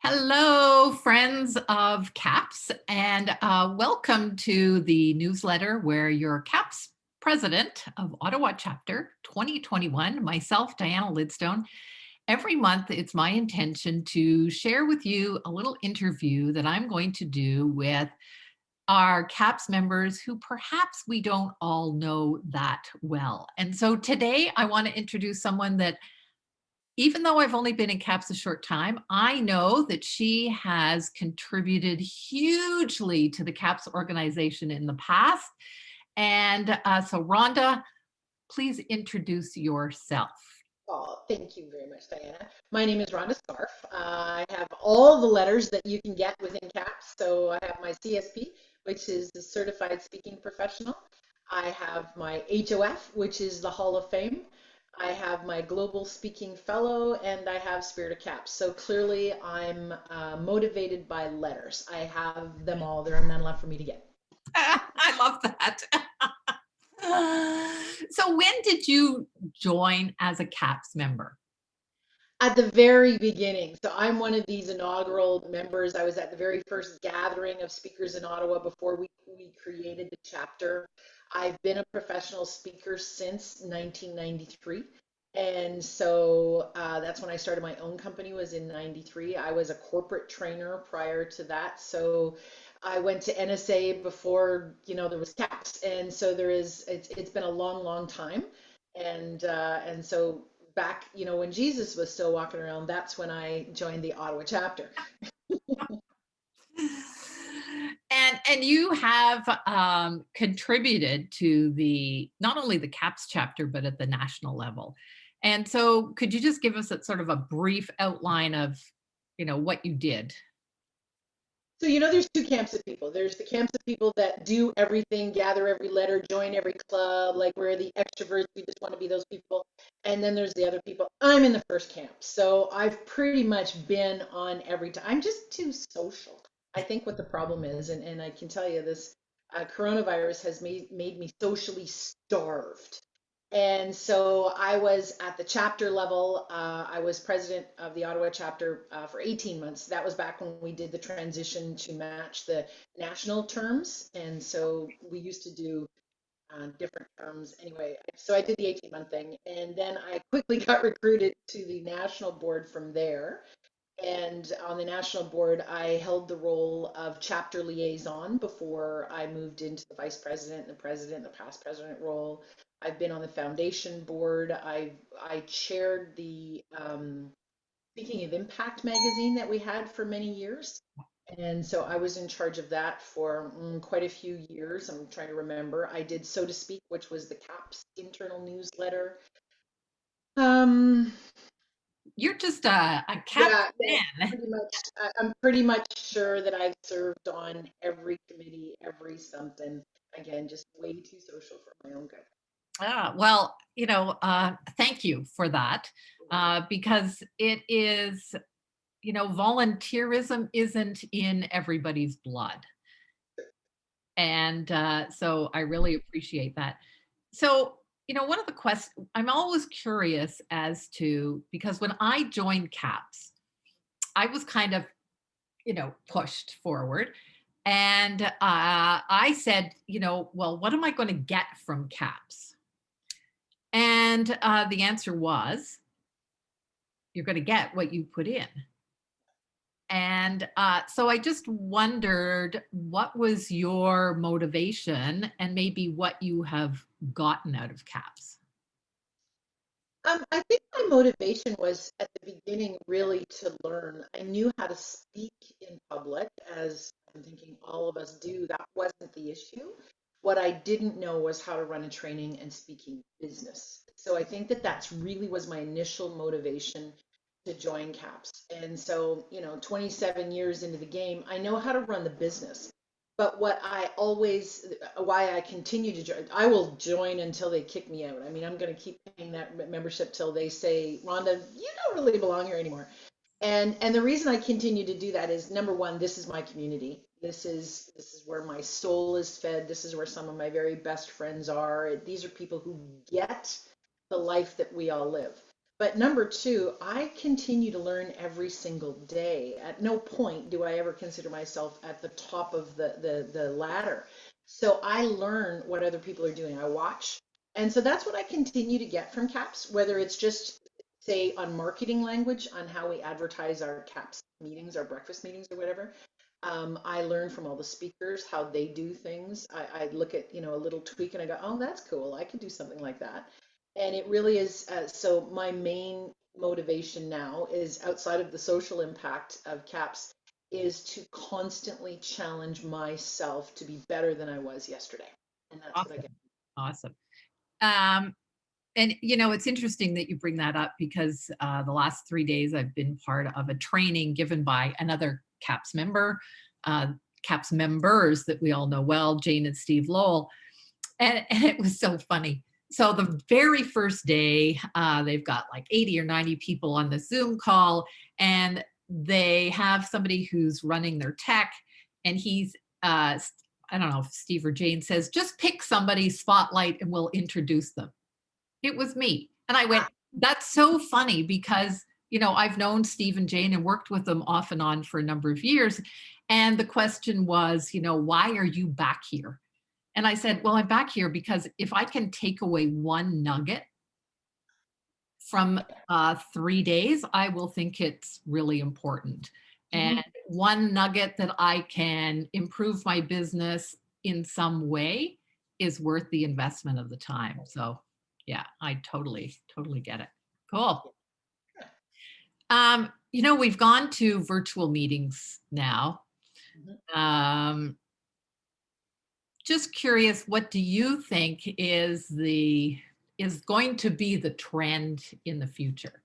Hello, friends of CAPS, and welcome to the newsletter where your CAPS president of Ottawa chapter 2021, myself, Diana Lidstone. Every month, it's my intention to share with you a little interview that I'm going to do with our CAPS members who perhaps we don't all know that well. And so today, I want to introduce someone that even though I've only been in CAPS a short time, I know that she has contributed hugely to the CAPS organization in the past. And so, Rhonda, please introduce yourself. Oh, thank you very much, Diana. My name is Rhonda Scharf. I have all the letters that you can get within CAPS. So I have my CSP, which is the Certified Speaking Professional. I have my HOF, which is the Hall of Fame. I have my Global Speaking Fellow, and I have Spirit of CAPS. So clearly, I'm motivated by letters. I have them all. There are none left for me to get. I love that. So, when did you join as a CAPS member? At the very beginning. So I'm one of these inaugural members. I was at the very first gathering of speakers in Ottawa before we created the chapter. I've been a professional speaker since 1993. And so that's when I started my own company was in 93. I was a corporate trainer prior to that. So I went to NSA before, there was CAPS. And so it's been a long, long time. And so back, when Jesus was still walking around, that's when I joined the Ottawa chapter. And you have contributed to the not only the CAPS chapter but at the national level. And so, could you just give us a sort of a brief outline of, what you did? So, there's two camps of people. There's the camps of people that do everything, gather every letter, join every club, like we're the extroverts, we just want to be those people. And then there's the other people. I'm in the first camp. So I've pretty much been on every time. I'm just too social. I think what the problem is, and I can tell you this, coronavirus has made me socially starved. And so I was at the chapter level. I was president of the Ottawa chapter for 18 months. That was back when we did the transition to match the national terms. And so we used to do different terms. Anyway, so I did the 18-month thing. And then I quickly got recruited to the national board from there. And on the national board, I held the role of chapter liaison before I moved into the vice president, the president, the past president role. I've been on the foundation board. I chaired the Speaking of Impact magazine that we had for many years. And so I was in charge of that for quite a few years. I'm trying to remember. I did So to Speak, which was the CAPS internal newsletter. Um, You're just a CAPS Yeah, yeah, fan. pretty much. I'm pretty much sure that I've served on every committee, every something. Again, just way too social for my own good. Well, thank you for that, because it is, volunteerism isn't in everybody's blood. And so I really appreciate that. So, one of the questions I'm always curious as to, because when I joined CAPS, I was kind of, pushed forward. And I said, well, what am I going to get from CAPS? And the answer was, you're going to get what you put in. And so I just wondered what was your motivation and maybe what you have gotten out of CAPS. I think my motivation was at the beginning really to learn. I knew how to speak in public, as I'm thinking all of us do. That wasn't the issue. What I didn't know was how to run a training and speaking business. So I think that that's really was my initial motivation to join CAPS. And so, 27 years into the game, I know how to run the business. But why I continue to join, I will join until they kick me out. I mean, I'm going to keep paying that membership till they say, Rhonda, you don't really belong here anymore. And the reason I continue to do that is number one, this is my community. This is where my soul is fed. This is where some of my very best friends are. These are people who get the life that we all live. But number two, I continue to learn every single day. At no point do I ever consider myself at the top of the ladder. So I learn what other people are doing. I watch. And so that's what I continue to get from CAPS, whether it's just say on marketing language, on how we advertise our CAPS meetings, our breakfast meetings or whatever. I learn from all the speakers how they do things. I look at, a little tweak and I go, oh, that's cool. I could do something like that. And it really is. So my main motivation now is outside of the social impact of CAPS is to constantly challenge myself to be better than I was yesterday. And that's what I get. Awesome. Awesome. Um, and it's interesting that you bring that up because the last 3 days I've been part of a training given by another CAPS member, uh, CAPS members that we all know well, Jane and Steve Lowell. And it was so funny. So the very first day, they've got like 80 or 90 people on the Zoom call, and they have somebody who's running their tech, and he's, I don't know if Steve or Jane says, just pick somebody, spotlight, and we'll introduce them. It was me. And I went, that's so funny because, I've known Steve and Jane and worked with them off and on for a number of years. And the question was, why are you back here? And I said, well, I'm back here because if I can take away one nugget from 3 days, I will think it's really important. And Mhm. one nugget that I can improve my business in some way is worth the investment of the time. So, yeah, I totally, totally get it. Cool. We've gone to virtual meetings now. Mhm. Um, just curious, what do you think is going to be the trend in the future?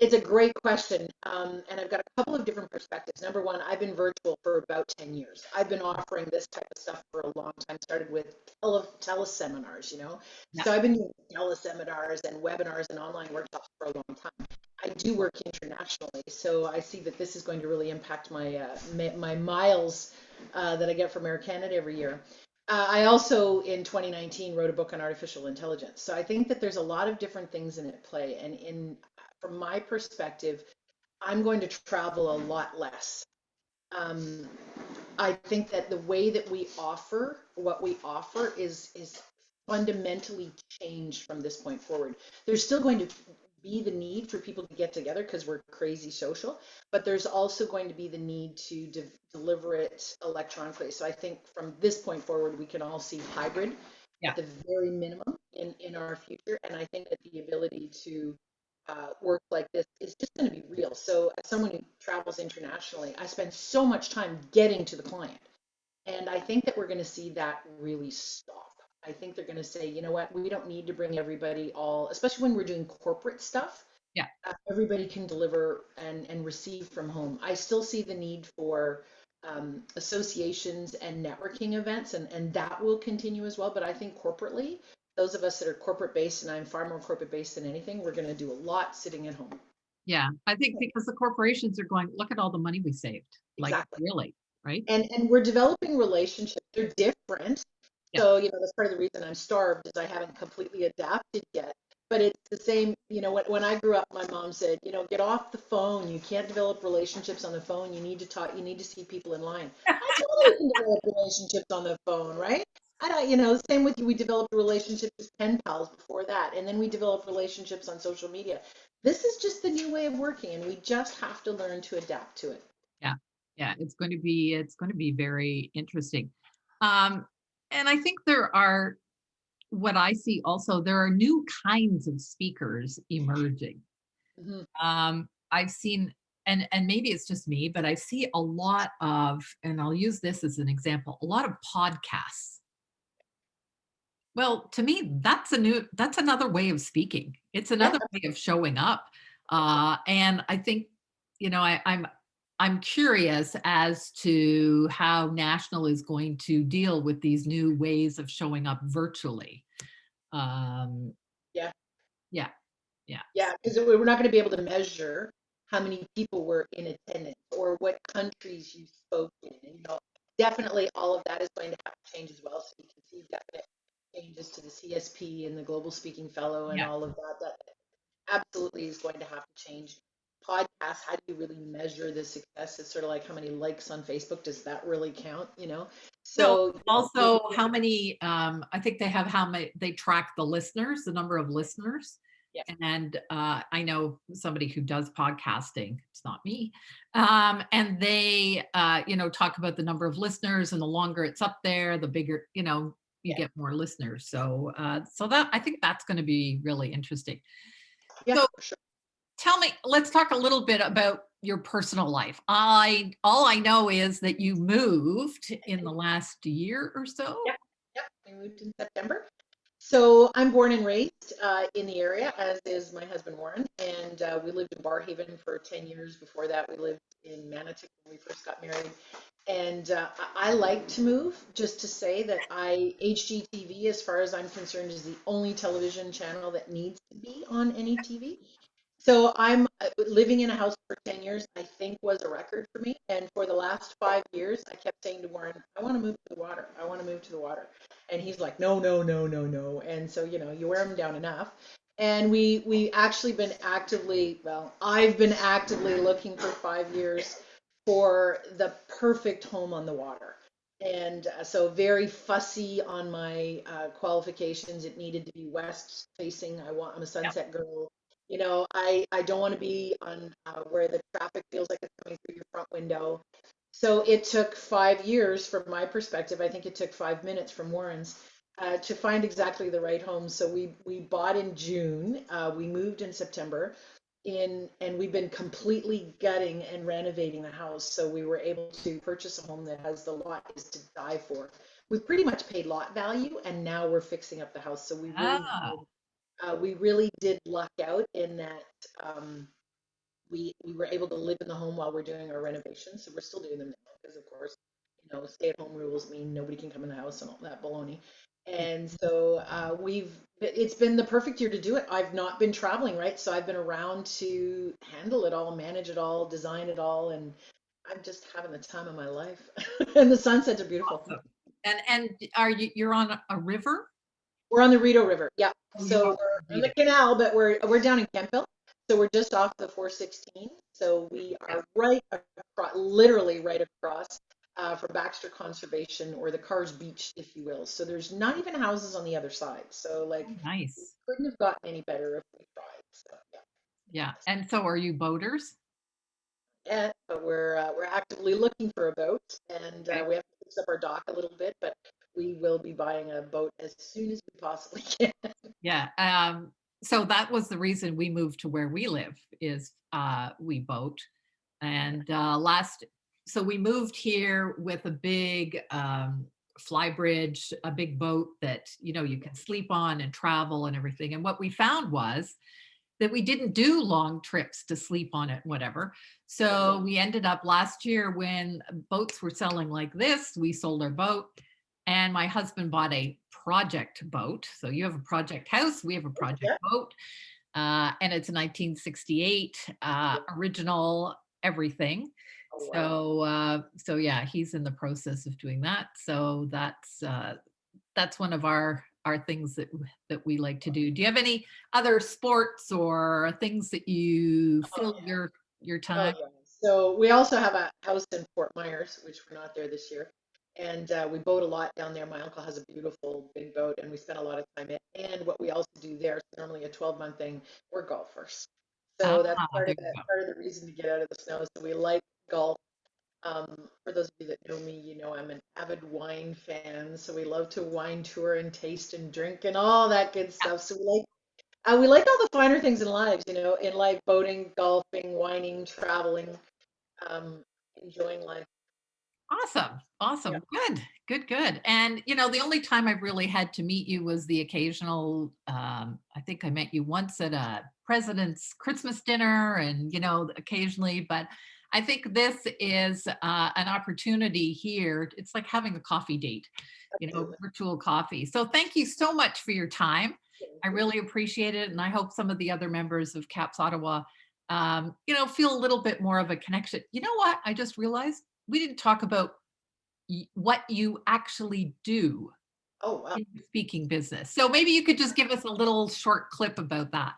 It's a great question, and I've got a couple of different perspectives. Number one, I've been virtual for about 10 years. I've been offering this type of stuff for a long time. Started with teleseminars, Yeah, So I've been doing teleseminars and webinars and online workshops for a long time. I do work internationally, so I see that this is going to really impact my miles that I get from Air Canada every year. I also, in 2019, wrote a book on artificial intelligence. So I think that there's a lot of different things in it play. And from my perspective, I'm going to travel a lot less. Um, I think that the way that we offer what we offer is fundamentally changed from this point forward. There's still going to be the need for people to get together because we're crazy social, but there's also going to be the need to deliver it electronically. So I think from this point forward, we can all see hybrid yeah, at the very minimum in our future. And I think that the ability to work like this is just going to be real. So as someone who travels internationally, I spend so much time getting to the client. And I think that we're going to see that really stop. I think they're going to say, you know what, we don't need to bring everybody all, especially when we're doing corporate stuff. yeah, Everybody can deliver and receive from home. I still see the need for associations and networking events, and that will continue as well. But I think corporately, those of us that are corporate based, and I'm far more corporate based than anything, we're going to do a lot sitting at home. yeah. I think because the corporations are going, look at all the money we saved. Like, Exactly. really, right? And we're developing relationships. They're different. Yeah, So, that's part of the reason I'm starved is I haven't completely adapted yet. But it's the same, when I grew up, my mom said, get off the phone. You can't develop relationships on the phone. You need to talk, you need to see people in line. I totally can develop relationships on the phone, right? I don't, the same with you. We developed relationships as pen pals before that. And then we developed relationships on social media. This is just the new way of working, and we just have to learn to adapt to it. yeah, yeah. It's going to be very interesting. Um, and I think what I see also, there are new kinds of speakers emerging. Mhm. I've seen, and maybe it's just me, but I see a lot of, and I'll use this as an example, a lot of podcasts. Well, to me, that's another way of speaking. It's Yeah. another way of showing up. And I think, I'm curious as to how National is going to deal with these new ways of showing up virtually. Um, Yeah. yeah, yeah, Yeah, because we're not going to be able to measure how many people were in attendance or what countries you spoke in. And, definitely all of that is going to have to change as well. So you can see definite. changes to the CSP and the Global Speaking Fellow and Yeah. all of that, that absolutely is going to have to change. Podcasts, how do you really measure the success? It's sort of like how many likes on Facebook, does that really count, you know? So So, also how many, I think they have how many, they track the listeners, the number of listeners. yeah, And I know somebody who does podcasting, it's not me. And they, talk about the number of listeners, and the longer it's up there, the bigger, you yeah, get more listeners. So that, I think that's going to be really interesting. yeah, So for sure. tell me, let's talk a little bit about your personal life. All I know is that you moved in the last year or so. Yeah, yeah. We moved in September. So I'm born and raised in the area, as is my husband Warren, and we lived in Barhaven for 10 years. Before that, we lived in Manotick when we first got married. And I like to move, just to say that HGTV, as far as I'm concerned, is the only television channel that needs to be on any TV. So I'm living in a house for 10 years, I think was a record for me. And for the last 5 years, I kept saying to Warren, I want to move to the water. I want to move to the water. And he's like, no, no, no, no, no. And so, you wear him down enough. And we actually been actively, well, I've been actively looking for 5 years for the perfect home on the water. And so very fussy on my qualifications. It needed to be west facing. I'm a Yeah. sunset girl. I don't want to be on where the traffic feels like it's coming through your front window. So it took 5 years from my perspective. I think it took 5 minutes from Warren's to find exactly the right home. So we bought in June. We moved in September. And we've been completely gutting and renovating the house. So we were able to purchase a home that has the lot is to die for. We've pretty much paid lot value, and now we're fixing up the house. So Ah, we really did luck out in that um, we were able to live in the home while we're doing our renovations. So we're still doing them now because, of course, stay-at-home rules mean nobody can come in the house and all that baloney. yeah. And so it's been the perfect year to do it. I've not been traveling, right? So I've been around to handle it all, manage it all, design it all, and I'm just having the time of my life. And the sunsets are beautiful. Awesome. And are you're on a river? We're on the Rideau River. Yeah. Oh, you So are we're on Rita. the canal, but we're down in Kempville. So we're just off the 416. So we Yeah. are right across, literally right across from Baxter Conservation, or the Cars Beach, if you will. So there's not even houses on the other side. So like Oh, we nice. couldn't have gotten any better if we tried. So yeah. Yeah. And so are you boaters? But we're actively looking for a boat, and Okay. we have to fix up our dock a little bit, but we will be buying a boat as soon as we possibly can. Yeah. So that was the reason we moved to where we live is we boat. And so we moved here with a big fly bridge, a big boat that, you can sleep on and travel and everything. And what we found was that we didn't do long trips to sleep on it, whatever. So we ended up last year when boats were selling like this, we sold our boat and my husband bought a project boat. So you have a project house, we have a project Yeah. boat. And it's a 1968 original everything. Oh wow. So yeah, he's in the process of doing that. So that's one of our things that we like to do. Do you have any other sports or things that you Oh fill yeah. your Oh time? yeah. So we also have a house in Fort Myers, which we're not there this year. And we boat a lot down there. My uncle has a beautiful big boat, and we spend a lot of time in. And what we also do there, it's normally a 12-month thing, we're golfers. Ah, So that's there you go. part of the reason to get out of the snow. So we like golf. For those of you that know me, I'm an avid wine fan. So we love to wine tour and taste and drink and all that good Yeah, stuff. So we like all the finer things in lives, in life, boating, golfing, wining, traveling, um, enjoying life. awesome. Yeah. Awesome. Good. Good, good. And the only time I've really had to meet you was the occasional I think I met you once at a president's Christmas dinner and occasionally, but I think this is an opportunity here. It's like having a coffee date, Absolutely. virtual coffee. So thank you so much for your time. I really appreciate it. And I hope some of the other members of CAPS Ottawa, feel a little bit more of a connection. You know what? I just realized we didn't talk about what you actually do. Oh, wow. in the speaking business. So maybe you could just give us a little short clip about that.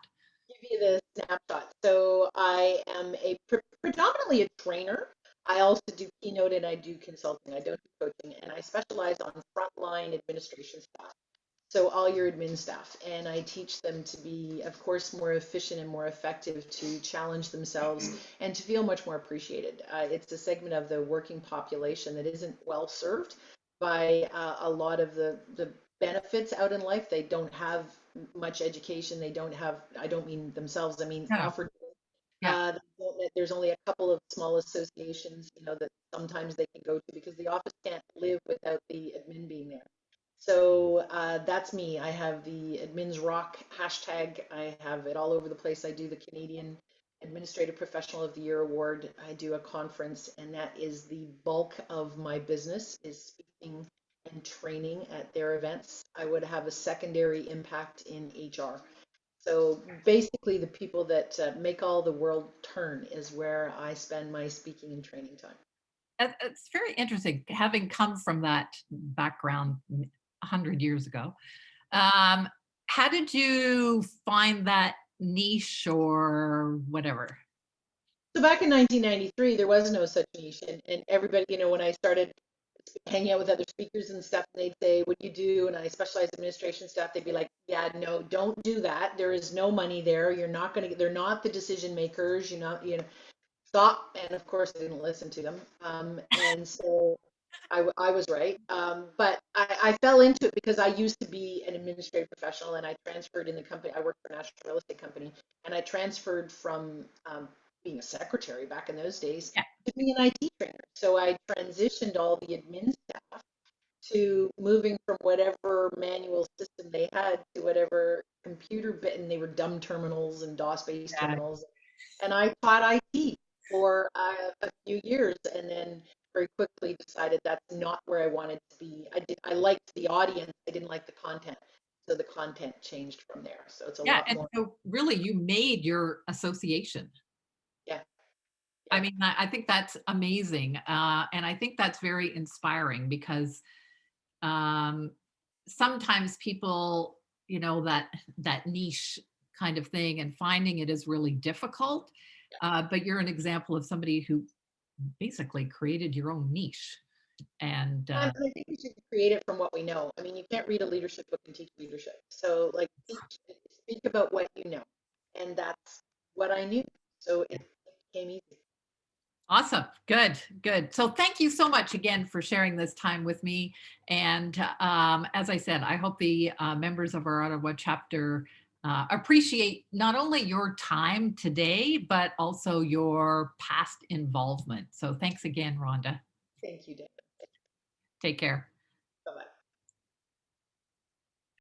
Give you the snapshot. So I am predominantly a trainer. I also do keynote and I do consulting. I don't do coaching, and I specialize on frontline administration staff. So all your admin staff, and I teach them to be, of course, more efficient and more effective, to challenge themselves and to feel much more appreciated. It's a segment of the working population that isn't well served by a lot of the benefits out in life. They don't have much education. They don't have, I don't mean themselves, I mean No. offered. Yeah. There's only a couple of small associations, that sometimes they can go to, because the office can't live without the admin being there. So that's me. I have the Admins Rock hashtag. I have it all over the place. I do the Canadian Administrative Professional of the Year award. I do a conference, and that is the bulk of my business, is speaking and training at their events. I would have a secondary impact in HR. So basically, the people that make all the world turn is where I spend my speaking and training time. It's very interesting having come from that background 100 years ago. Um, how did you find that niche or whatever? So back in 1993, there was no such niche, and everybody, when I started hanging out with other speakers and stuff, and they'd say, "What do you do?" And I specialize in administration stuff. They'd be like, "Yeah, no, don't do that. There is no money there. You're not going to. They're not the decision makers. You're not. Stop." And of course, I didn't listen to them. And so I was right. But I fell into it because I used to be an administrative professional, and I transferred in the company. I worked for a national real estate company, and I transferred from being a secretary back in those days Yeah. to being an IT trainer. So I transitioned all the admin staff to moving from whatever manual system they had to whatever computer bit, and they were dumb terminals and DOS-based Yeah. terminals. And I taught IT for a few years, and then very quickly decided that's not where I wanted to be. I liked the audience, I didn't like the content. So the content changed from there. So it's a Yeah. lot And more. so really you made your association. Yeah, I yeah. mean, I think that's amazing. And I think that's very inspiring because um, sometimes people, that niche kind of thing and finding it is really difficult. But you're an example of somebody who basically created your own niche. And And I think we should create it from what we know. I mean, you can't read a leadership book and teach leadership. So, like, speak about what you know. And that's what I knew. So it became easy. awesome. Good, good. So thank you so much again for sharing this time with me. And as I said, I hope the members of our Ottawa chapter appreciate not only your time today, but also your past involvement. So thanks again, Rhonda. Thank you, Dan. Take care.